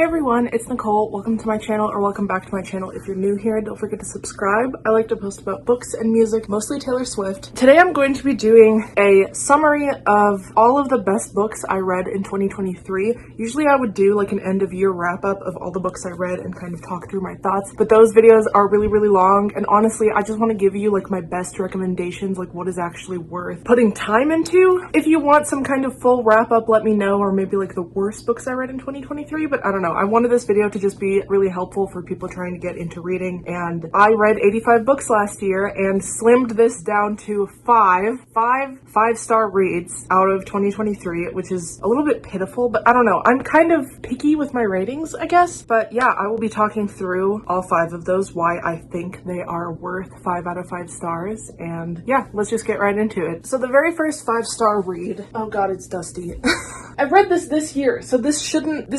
Hey everyone, it's Nicole. Welcome to my channel, or welcome back to my channel. If you're new here, don't forget to subscribe. I like to post about books and music, mostly Taylor Swift. Today I'm going to be doing a summary of all of the best books I read in 2023. Usually I would do like an end of year wrap up of all the books I read and kind of talk through my thoughts, but those videos are really long, and honestly I just want to give you like my best recommendations, like what is actually worth putting time into. If you want some kind of full wrap up, let me know, or maybe like the worst books I read in 2023, but I don't know. I wanted this video to just be really helpful for people trying to get into reading, and I read 85 books last year and slimmed this down to five-star reads out of 2023, which is a little bit pitiful, but I don't know. I'm kind of picky with my ratings, I guess, but yeah, I will be talking through all 5 of those, why I think they are worth 5 out of 5 stars, and yeah, let's just get right into it. So the very first 5-star read, oh god, it's dusty. I read this year, so this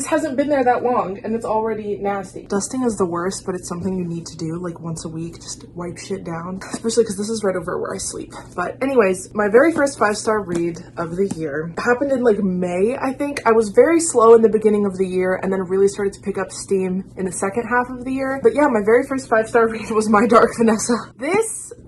hasn't been there that long, and it's already nasty. Dusting is the worst, but it's something you need to do like once a week, just wipe shit down, especially because this is right over where I sleep. But anyways, my very first 5-star read of the year happened in like May, I think. I was very slow in the beginning of the year, and then it really started to pick up steam in the second half of the year. But yeah, my very first 5-star read was My Dark Vanessa.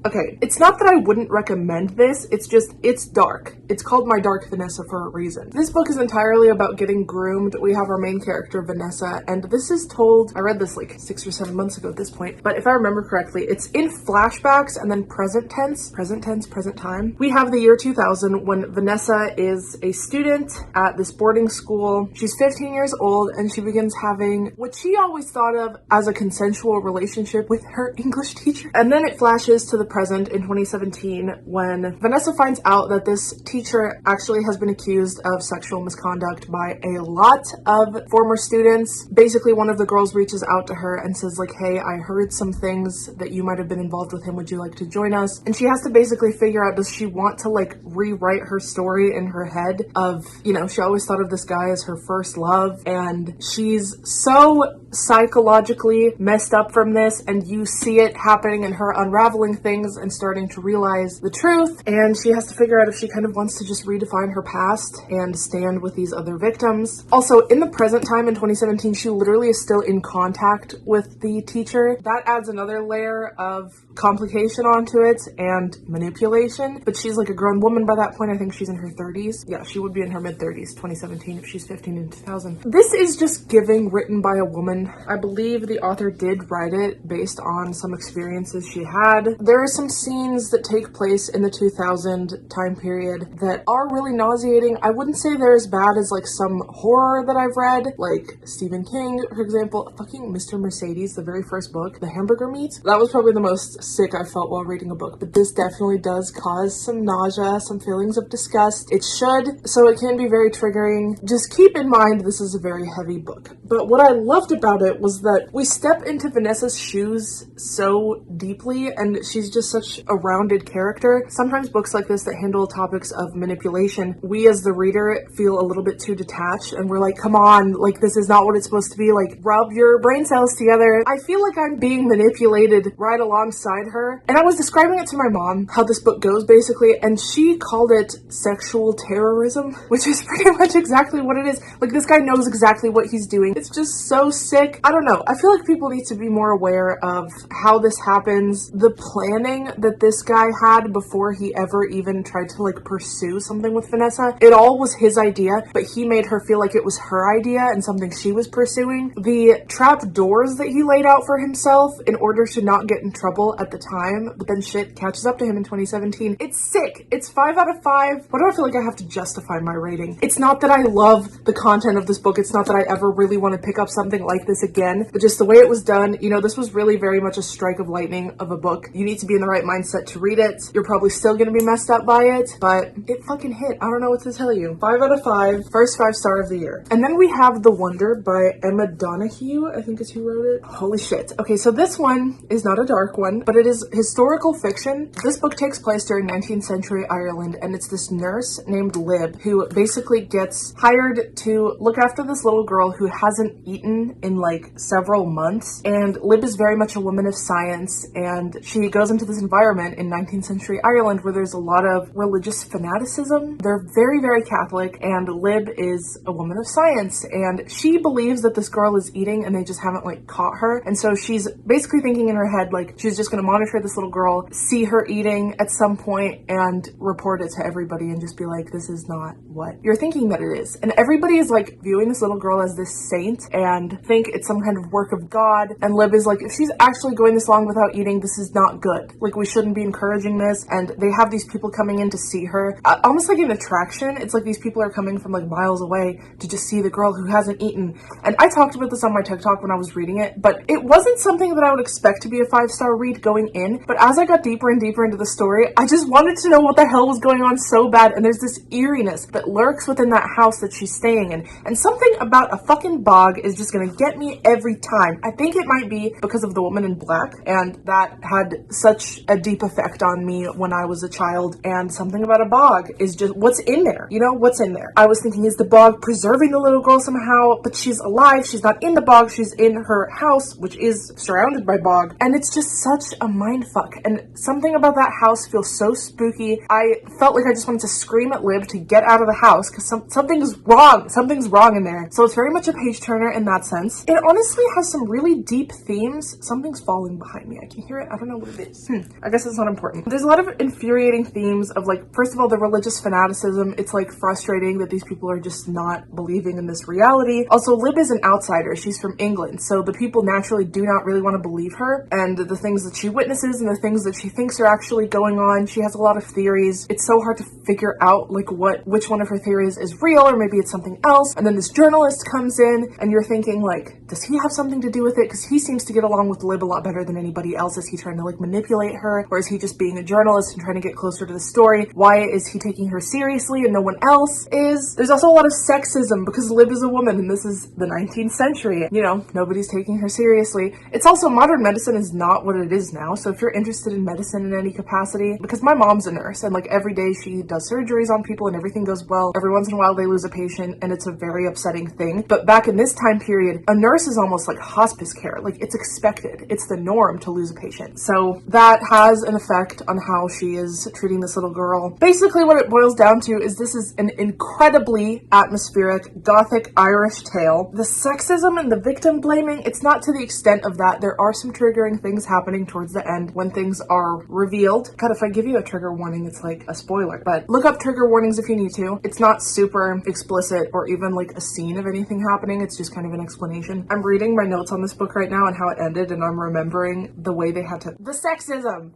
Okay, it's not that I wouldn't recommend this, it's just, it's dark. It's called My Dark Vanessa for a reason. This book is entirely about getting groomed. We have our main character, Vanessa, and this is told, I read this like 6 or 7 months ago at this point, but if I remember correctly, it's in flashbacks and then present tense, present time. We have the year 2000 when Vanessa is a student at this boarding school. She's 15 years old, and she begins having what she always thought of as a consensual relationship with her English teacher. And then it flashes to the present in 2017 when Vanessa finds out that this teacher actually has been accused of sexual misconduct by a lot of former students. Basically, one of the girls reaches out to her and says like, hey, I heard some things that you might have been involved with him. Would you like to join us? And she has to basically figure out, does she want to like rewrite her story in her head of, you know, she always thought of this guy as her first love, and she's so psychologically messed up from this, and you see it happening in her unraveling things and starting to realize the truth, and she has to figure out if she kind of wants to just redefine her past and stand with these other victims. Also, in the present time in 2017, she literally is still in contact with the teacher. That adds another layer of complication onto it and manipulation, but she's like a grown woman by that point. I think she's in her 30s. Yeah, she would be in her mid-30s, 2017, if she's 15 in 2000. This is just giving written by a woman. I believe the author did write it based on some experiences she had. There are some scenes that take place in the 2000 time period that are really nauseating. I wouldn't say they're as bad as like some horror that I've read, like Stephen King, for example. Fucking Mr. Mercedes, the very first book, the hamburger meat, that was probably the most sick I felt while reading a book, but this definitely does cause some nausea, some feelings of disgust. It should, so it can be very triggering. Just keep in mind this is a very heavy book. But what I loved about it was that we step into Vanessa's shoes so deeply, and she's just such a rounded character. Sometimes books like this that handle topics of manipulation, we as the reader feel a little bit too detached, and we're like, come on, like this is not what it's supposed to be, like rub your brain cells together. I feel like I'm being manipulated right alongside her, and I was describing it to my mom, how this book goes basically, and she called it sexual terrorism, which is pretty much exactly what it is. Like, this guy knows exactly what he's doing. It's just so sick. I don't know. I feel like people need to be more aware of how this happens, the planning that this guy had before he ever even tried to like pursue something with Vanessa. It all was his idea, but he made her feel like it was her idea and something she was pursuing. The trap doors that he laid out for himself in order to not get in trouble at the time, but then shit catches up to him in 2017. It's sick. It's 5 out of 5. Why do I feel like I have to justify my rating? It's not that I love the content of this book. It's not that I ever really want to pick up something like this again, but just the way it was done, you know, this was really very much a strike of lightning of a book. You need to be in the right mindset to read it. You're probably still going to be messed up by it, but it fucking hit. I don't know what to tell you. 5 out of 5. First 5-star of the year. And then we have The Wonder by Emma Donoghue, I think is who wrote it. Holy shit. Okay, so this one is not a dark one, but it is historical fiction. This book takes place during 19th century Ireland, and it's this nurse named Lib who basically gets hired to look after this little girl who hasn't eaten in like several months. And Lib is very much a woman of science, and she goes into this environment in 19th century Ireland where there's a lot of religious fanaticism. They're very, very Catholic, and Lib is a woman of science, and she believes that this girl is eating and they just haven't like caught her. And so she's basically thinking in her head like she's just going to monitor this little girl, see her eating at some point and report it to everybody and just be like, this is not what you're thinking that it is. And everybody is like viewing this little girl as this saint and think it's some kind of work of God. And Lib is like, if she's actually going this long without eating, this is not good. Like, we shouldn't be encouraging this. And they have these people coming in to see her, almost like an attraction. It's like these people are coming from like miles away to just see the girl who hasn't eaten. And I talked about this on my TikTok when I was reading it, but it wasn't something that I would expect to be a 5-star read going in. But as I got deeper and deeper into the story, I just wanted to know what the hell was going on so bad. And there's this eeriness that lurks within that house that she's staying in. And something about a fucking bog is just gonna get me every time. I think it might be because of The Woman in Black, and that had such a deep effect on me when I was a child. And something about a bog is just what's in there, you know, what's in there. I was thinking, is the bog preserving the little girl somehow? But she's alive, she's not in the bog, she's in her house, which is surrounded by bog. And it's just such a mind fuck. And something about that house feels so spooky. I felt like I just wanted to scream at Lib to get out of the house because something's wrong in there. So it's very much a page turner in that sense. It honestly has some really deep themes. Something's falling behind me. I can hear it. I don't know what it is. I guess it's not important. There's a lot of infuriating themes of like, first of all, the religious fanaticism. It's like frustrating that these people are just not believing in this reality. Also, Lib is an outsider. She's from England. So the people naturally do not really want to believe her. And the things that she witnesses and the things that she thinks are actually going on, she has a lot of theories. It's so hard to figure out like which one of her theories is real, or maybe it's something else. And then this journalist comes in and you're thinking like, does he have something to do with it? Because he seems to get along with Lib a lot better than anybody else. Is he trying to like manipulate her, or is he just being a journalist and trying to get closer to the story? Why is he taking her seriously and no one else is? There's also a lot of sexism because Lib is a woman and this is the 19th century. You know, nobody's taking her seriously. It's also modern medicine is not what it is now. So if you're interested in medicine in any capacity, because my mom's a nurse and like every day she does surgeries on people and everything goes well. Every once in a while they lose a patient and it's a very upsetting thing. But back in this time period, a nurse is almost like hospice care. Like it's expected. It's the norm to lose a patient. So that has an effect on how she is treating this little girl. Basically what it boils down to is this is an incredibly atmospheric gothic Irish tale. The sexism and the victim blaming, it's not to the extent of that. There are some triggering things happening towards the end when things are revealed. God, if I give you a trigger warning, it's like a spoiler. But look up trigger warnings if you need to. It's not super explicit or even like a scene of anything happening. It's just kind of an explanation. I'm reading my notes on this book right now and how it ended, and I'm remembering the way they had to... The sexism!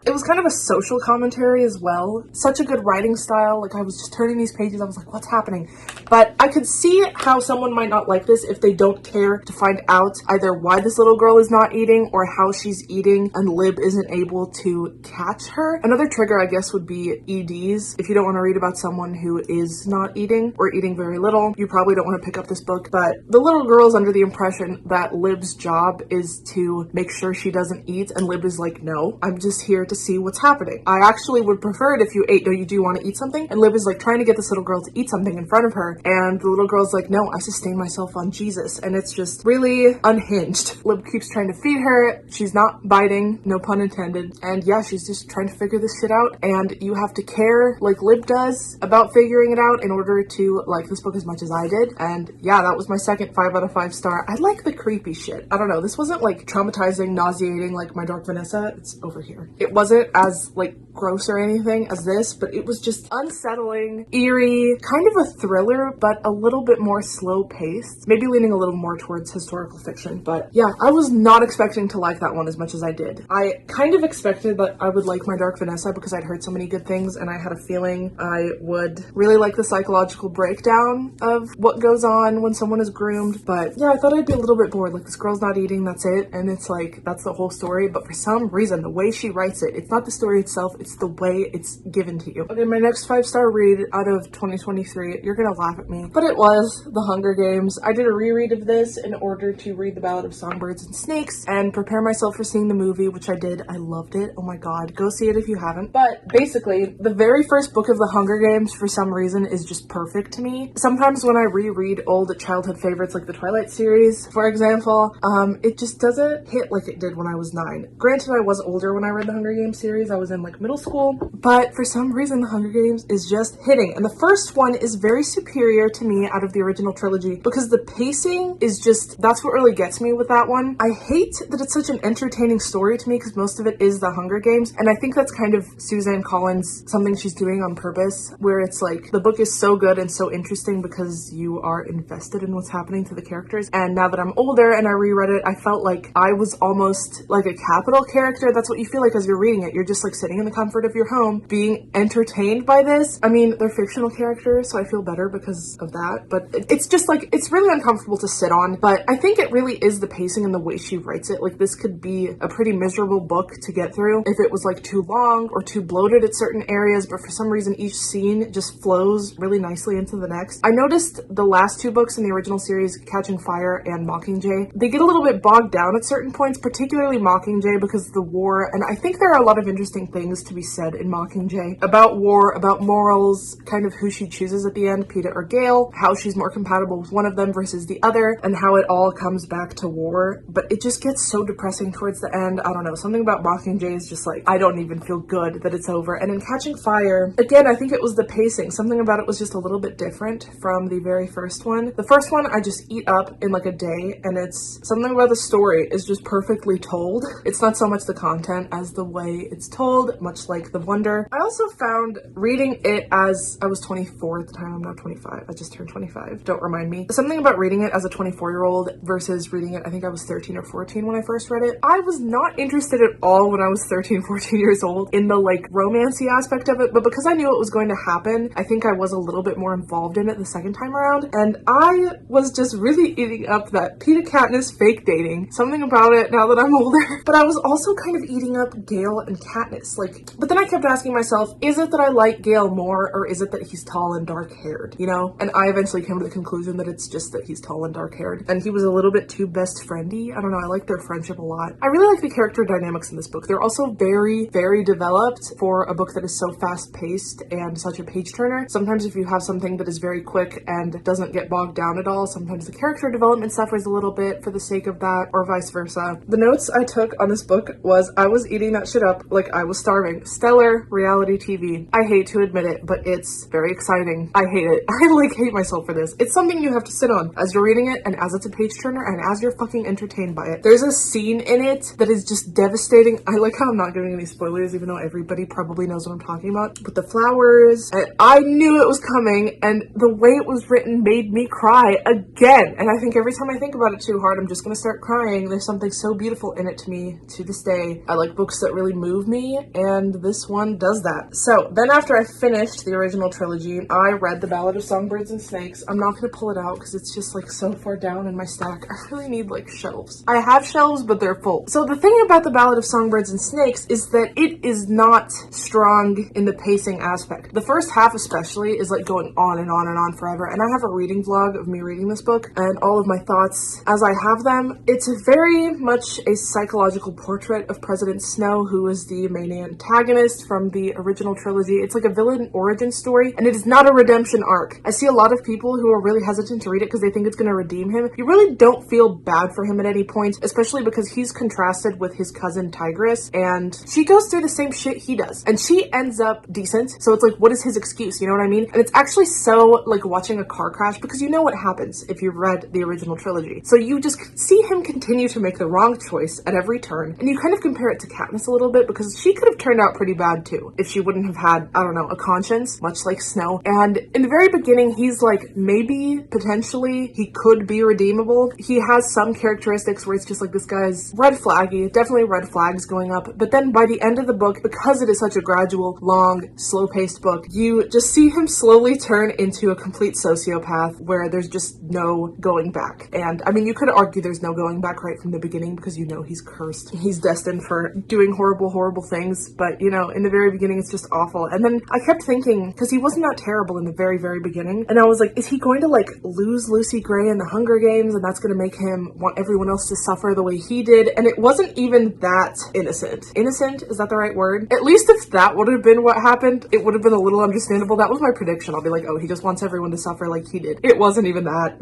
It was kind of a social commentary as well. Such a good writing style. Like I was just turning these pages, I was like, what's happening? But I could see how someone might not like this if they don't care to find out either why this little girl is not eating or how she's eating and Lib isn't able to catch her. Another trigger, I guess, would be EDs. If you don't want to read about someone who is not eating or eating very little, you probably don't want to pick up this book. But the little girl is under the impression that Lib's job is to make sure she doesn't eat, and Lib is like, no, I'm just here to see what's happening. I actually would prefer it if you ate. No, you do want to eat something? And Lib is like trying to get this little girl to eat something in front of her. And the little girl's like, no, I sustain myself on Jesus. And it's just really unhinged. Lib keeps trying to feed her. She's not biting, no pun intended. And yeah, she's just trying to figure this shit out. And you have to care like Lib does about figuring it out in order to like this book as much as I did. And yeah, that was my second 5 out of 5 star. I like the creepy shit. I don't know. This wasn't like traumatizing, nauseating like my Dark Vanessa. It's over here. It wasn't as like gross or anything as this, but it was just unsettling, eerie, kind of a thriller, but a little bit more slow paced, maybe leaning a little more towards historical fiction. But yeah, I was not expecting to like that one as much as I did. I kind of expected that I would like my Dark Vanessa because I'd heard so many good things, and I had a feeling I would really like the psychological breakdown of what goes on when someone is groomed. But yeah, I thought I'd be a little bit bored. Like, this girl's not eating, that's it, and it's like that's the whole story. But for some reason, the way she writes it, it's not the story itself, it's the way it's given to you. Okay, my next 5-star read out of 2023, you're gonna laugh at me, but it was The Hunger Games. I did a reread of this in order to read The Ballad of Songbirds and Snakes and prepare myself for seeing the movie, which I did. I loved it. Oh my god, go see it if you haven't. But basically, the very first book of The Hunger Games, for some reason, is just perfect to me. Sometimes when I reread old childhood favorites like the Twilight series, for example, it just doesn't hit like it did when I was 9. Granted, I was older when when I read the Hunger Games series. I was in like middle school, but for some reason the Hunger Games is just hitting. And the first one is very superior to me out of the original trilogy because the pacing is just, that's what really gets me with that one. I hate that it's such an entertaining story to me because most of it is the Hunger Games. And I think that's kind of Suzanne Collins, something she's doing on purpose, where it's like the book is so good and so interesting because you are invested in what's happening to the characters. And now that I'm older and I reread it, I felt like I was almost like a capital character. That's what you feel like as you're reading it. You're just like sitting in the comfort of your home being entertained by this. I mean, they're fictional characters, so I feel better because of that, but it's just like, it's really uncomfortable to sit on. But I think it really is the pacing and the way she writes it. Like, this could be a pretty miserable book to get through if it was like too long or too bloated at certain areas, but for some reason each scene just flows really nicely into the next. I noticed the last two books in the original series, Catching Fire and Mockingjay, they get a little bit bogged down at certain points, particularly Mockingjay because of the war. And I think there are a lot of interesting things to be said in Mockingjay about war, about morals, kind of who she chooses at the end, Peeta or Gale, how she's more compatible with one of them versus the other, and how it all comes back to war. But it just gets so depressing towards the end. I don't know, something about Mockingjay is just like, I don't even feel good that it's over. And in Catching Fire, again, I think it was the pacing. Something about it was just a little bit different from the very first one. The first one I just eat up in like a day, and it's something about the story is just perfectly told. It's not so much the content as the way it's told, much like The Wonder. I also found reading it as I was 24 at the time. I'm now 25. I just turned 25. Don't remind me. Something about reading it as a 24-year-old versus reading it, I think I was 13 or 14 when I first read it. I was not interested at all when I was 13, 14 years old in the like romancy aspect of it, but because I knew it was going to happen, I think I was a little bit more involved in it the second time around, and I was just really eating up that Peeta Katniss fake dating. Something about it now that I'm older. But I was also kind of eating up Gale and Katniss. Like, but then I kept asking myself, is it that I like Gale more, or is it that he's tall and dark haired, you know? And I eventually came to the conclusion that it's just that he's tall and dark haired, and he was a little bit too best friendy. I don't know, I like their friendship a lot. I really like the character dynamics in this book. They're also very, very developed for a book that is so fast paced and such a page turner. Sometimes if you have something that is very quick and doesn't get bogged down at all, sometimes the character development suffers a little bit for the sake of that, or vice versa. The notes I took on this book was I was eating that shit up like I was starving. Stellar reality TV. I hate to admit it, but it's very exciting. I hate it. I like hate myself for this. It's something you have to sit on as you're reading it, and as it's a page turner, and as you're fucking entertained by it. There's a scene in it that is just devastating. I like how I'm not giving any spoilers, even though everybody probably knows what I'm talking about. With the flowers, and I knew it was coming, and the way it was written made me cry again. And I think every time I think about it too hard, I'm just gonna start crying. There's something so beautiful in it to me to this day. I like books that really move me, and this one does that. So then after I finished the original trilogy, I read The Ballad of Songbirds and Snakes. I'm not gonna pull it out because it's just like so far down in my stack. I really need like shelves. I have shelves, but they're full. So the thing about The Ballad of Songbirds and Snakes is that it is not strong in the pacing aspect. The first half especially is like going on and on and on forever, and I have a reading vlog of me reading this book and all of my thoughts as I have them. It's very much a psychological portrait of President Snow, who is the main antagonist from the original trilogy. It's like a villain origin story, and it is not a redemption arc. I see a lot of people who are really hesitant to read it because they think it's going to redeem him. You really don't feel bad for him at any point, especially because he's contrasted with his cousin Tigress, and she goes through the same shit he does, and she ends up decent. So it's like, what is his excuse? You know what I mean? And it's actually so like watching a car crash, because you know what happens if you've read the original trilogy. So you just see him continue to make the wrong choice at every turn, and you kind of compare it to Katniss a little bit, because she could have turned out pretty bad too if she wouldn't have had, I don't know, a conscience, much like Snow. And in the very beginning, he's like, maybe, potentially, he could be redeemable. He has some characteristics where it's just like, this guy's red flaggy, definitely red flags going up. But then by the end of the book, because it is such a gradual, long, slow-paced book, you just see him slowly turn into a complete sociopath where there's just no going back. And I mean, you could argue there's no going back right from the beginning, because you know he's cursed. He's destined for doing horrible, horrible things. But you know, in the very beginning, it's just awful. And then I kept thinking, because he wasn't that terrible in the very, very beginning, and I was like, is he going to like lose Lucy Gray in the Hunger Games, and that's going to make him want everyone else to suffer the way he did? And it wasn't even that innocent. Innocent, is that the right word? At least if that would have been what happened, it would have been a little understandable. That was my prediction. I'll be like, oh, he just wants everyone to suffer like he did. It wasn't even that.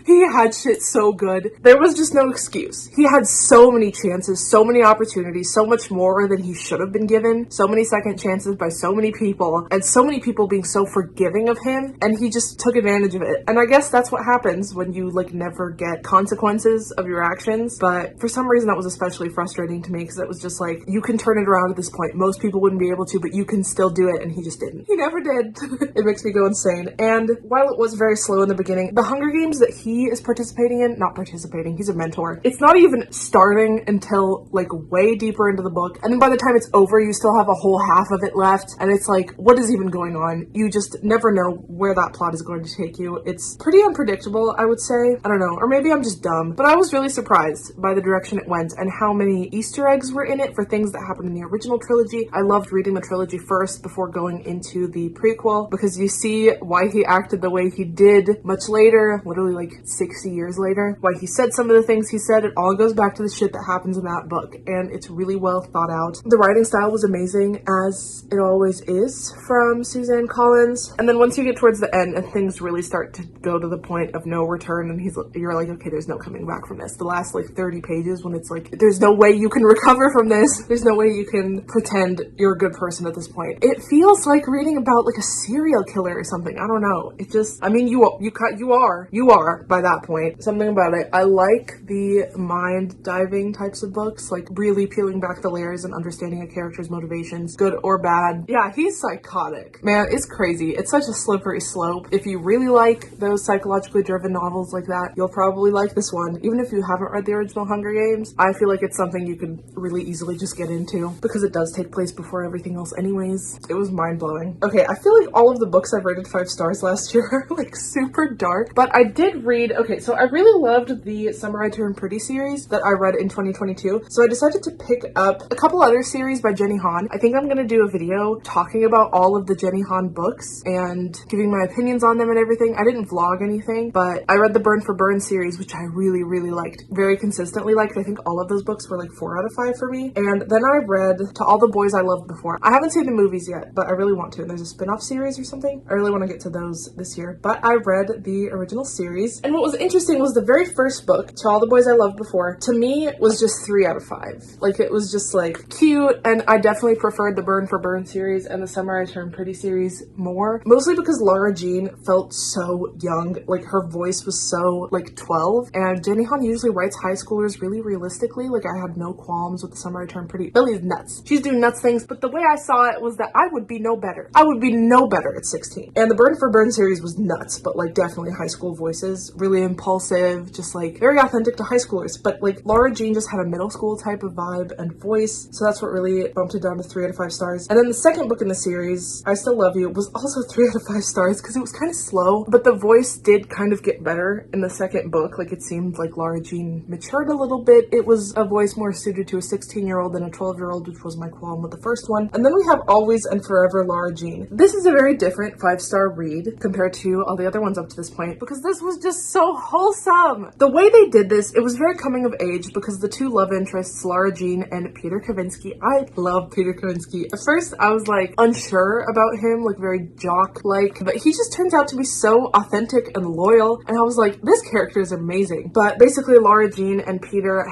He had shit so good. There was just no excuse. He had so many chances, so many opportunities, so much more than he should have been given, so many second chances by so many people, and so many people being so forgiving of him, and he just took advantage of it. And I guess that's what happens when you like never get consequences of your actions. But for some reason that was especially frustrating to me, because it was just like, you can turn it around at this point. Most people wouldn't be able to, but you can still do it, and he just didn't. He never did. It makes me go insane. And while it was very slow in the beginning, the Hunger Games that he is participating in, not participating, he's a mentor, it's not even starting until like way deeper into the book, and then by the time it's over you still have a whole half of it left, and it's like, what is even going on? You just never know where that plot is going to take you. It's pretty unpredictable, I would say. I don't know, or maybe I'm just dumb, but I was really surprised by the direction it went and how many Easter eggs were in it for things that happened in the original trilogy. I loved reading the trilogy first before going into the prequel, because you see why he acted the way he did much later, literally like 60 years later, why he said some of the things he said. It all goes back to the shit that happens in that book, and it's really well thought out. The writing style was amazing, as it always is from Suzanne Collins. And then once you get towards the end and things really start to go to the point of no return, and you're like, okay, there's no coming back from this. The last like 30 pages when it's like, there's no way you can recover from this. There's no way you can pretend you're a good person at this point. It feels like reading about like a serial killer or something. I don't know. It just, I mean, you are by that point. Something about it. I like the mind diving types of books, like really peeling back the layers and understanding a character's motivations, good or bad. Yeah, he's psychotic. Man, it's crazy. It's such a slippery slope. If you really like those psychologically driven novels like that, you'll probably like this one. Even if you haven't read the original Hunger Games, I feel like it's something you could really easily just get into, because it does take place before everything else anyways. It was mind-blowing. Okay, I feel like all of the books I've rated 5 stars last year are like super dark, but I did read, okay, so I really loved the Summer I Turned Pretty series that I read in 2022, so I decided to pick up a couple other series by Jenny Han. I think I'm gonna do a video talking about all of the Jenny Han books and giving my opinions on them and everything. I didn't vlog anything, but I read the Burn for Burn series, which I really, really liked. Very consistently liked. I think all of those books were like 4 out of 5 for me. And then I read To All the Boys I Loved Before. I haven't seen the movies yet, but I really want to. There's a spin-off series or something. I really want to get to those this year, but I read the original series. And what was interesting was the very first book, To All the Boys I Loved Before, to me was just 3 out of 5. Like, it was just like cute, and I definitely preferred the Burn for Burn series and the Summer I Turned Pretty series more, mostly because Lara Jean felt so young. Like, her voice was so like 12, and Jenny Han usually writes high schoolers really realistically. Like, I had no qualms with the Summer I Turned Pretty. Billy's nuts. She's doing nuts things, but the way I saw it was that I would be no better. I would be no better at 16. And the Burn for Burn series was nuts, but like definitely high school voices, really impulsive, just like very authentic to high schoolers. But like Lara Jean just had a middle school type of vibe and voice, so that's what really bumped it down to 3 out of 5 stars. And then the second book in the series, I Still Love You, was also 3 out of 5 stars because it was kind of slow, but the voice did kind of get better in the second book. Like, it seemed like Lara Jean matured a little bit. It was a voice more suited to a 16-year-old than a 12-year-old, which was my qualm with the first one. And then we have Always and Forever Lara Jean. This is a very different 5-star read compared to all the other ones up to this point, because this was just so wholesome. The way they did this, it was very coming of age, because the 2 love interests, Lara Jean and Peter Kavinsky, I love Peter Kavinsky. At first, I was like unsure about him, like very jock-like, but he just turns out to be so authentic and loyal, and I was like, this character is amazing. But basically, Lara Jean and Peter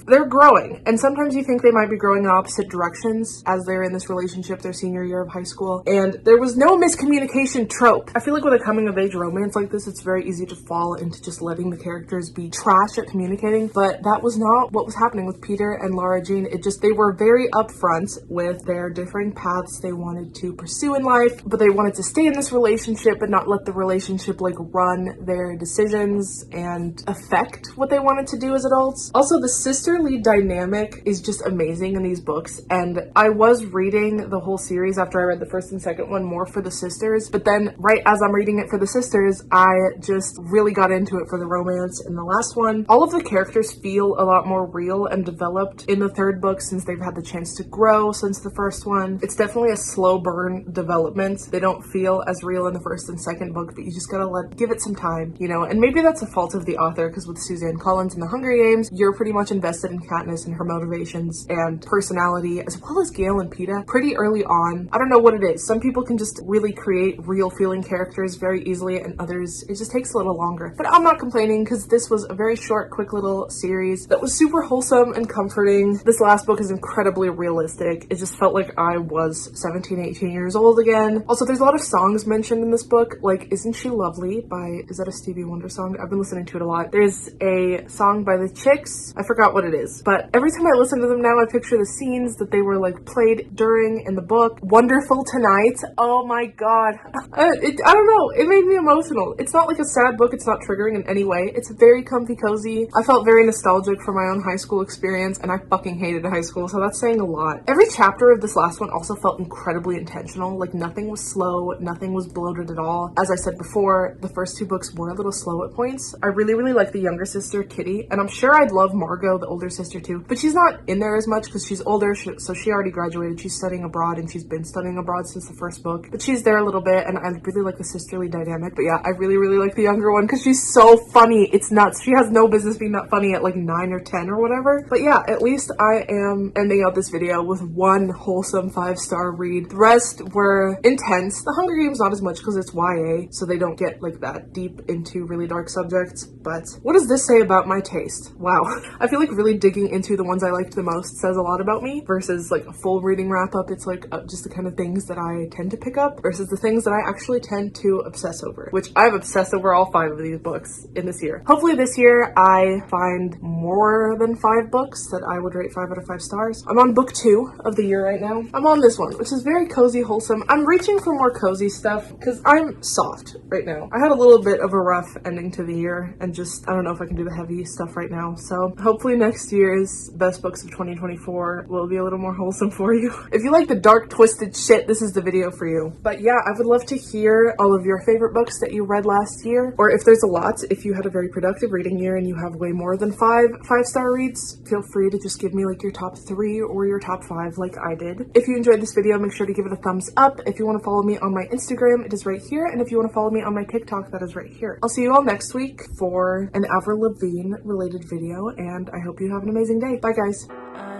they're growing, and sometimes you think they might be growing in opposite directions as they're in this relationship their senior year of high school, and there was no miscommunication trope. I feel like with a coming-of-age romance like this, it's very easy to fall into just letting the characters be trash at communicating, but that was not what was happening with Peter and Lara Jean. They were very upfront with their differing paths they wanted to pursue in life, but they wanted to stay in this relationship but not let the relationship like run their decisions and affect what they wanted to do as adults. Also, the sister lead dynamic is just amazing in these books, and I was reading the whole series after I read the first and second one more for the sisters, but then right as I'm reading it for the sisters, I just really got into it for the romance in the last one. All of the characters feel a lot more real and developed in the third book since they've had the chance to grow since the first one. It's definitely a slow burn development. They don't feel as real in the first and second book, but you just gotta give it some time, you know? And maybe that's a fault of the author, because with Suzanne Collins in the Hunger Games, you're pretty much invested in Katniss and her motivations and personality, as well as Gale and Peeta pretty early on. I don't know what it is. Some people can just really create real feeling characters very easily, and others, it just takes a little longer. But I'm not complaining, because this was a very short, quick little series that was super wholesome and comforting. This last last book is incredibly realistic. It just felt like I was 17, 18 years old again. Also, there's a lot of songs mentioned in this book, like Isn't She Lovely by, is that a Stevie Wonder song? I've been listening to it a lot. There's a song by the Chicks. I forgot what it is, but every time I listen to them now, I picture the scenes that they were like played during in the book. Wonderful Tonight. Oh my god. I don't know. It made me emotional. It's not like a sad book. It's not triggering in any way. It's very comfy, cozy. I felt very nostalgic for my own high school experience, and I fucking hated high school, so that's saying a lot. Every chapter of this last one also felt incredibly intentional. Like nothing was slow, nothing was bloated at all. As I said before, the first two books were a little slow at points. I really like the younger sister, Kitty, and I'm sure I'd love Margot, the older sister too, but she's not in there as much because she's older, so she already graduated. She's studying abroad, and she's been studying abroad since the first book, but she's there a little bit, and I really like the sisterly dynamic. But yeah, I really like the younger one because she's so funny. It's nuts. She has no business being that funny at like 9 or 10 or whatever. But yeah, at least I am ending out this video with one wholesome 5-star read. The rest were intense. The Hunger Games not as much because it's YA, so they don't get like that deep into really dark subjects. But what does this say about my taste? Wow. I feel like really digging into the ones I liked the most says a lot about me versus like a full reading wrap up. It's like just the kind of things that I tend to pick up versus the things that I actually tend to obsess over, which I've obsessed over all 5 of these books in this year. Hopefully this year I find more than 5 books that I would rate 5 out of 5 stars. I'm on book 2 of the year right now. I'm on this one, which is very cozy, wholesome. I'm reaching for more cozy stuff because I'm soft right now. I had a little bit of a rough ending to the year and just, I don't know if I can do the heavy stuff right now. So hopefully next year's best books of 2024 will be a little more wholesome for you. If you like the dark, twisted shit, this is the video for you. But yeah, I would love to hear all of your favorite books that you read last year, or if there's a lot, if you had a very productive reading year and you have way more than 5 5-star reads, feel free to just give me like your top 3 or your top 5 like I did. If you enjoyed this video, make sure to give it a thumbs up. If you want to follow me on my Instagram, it is right here, and if you want to follow me on my TikTok, that is right here. I'll see you all next week for an Avril Lavigne related video, and I hope you have an amazing day. Bye guys.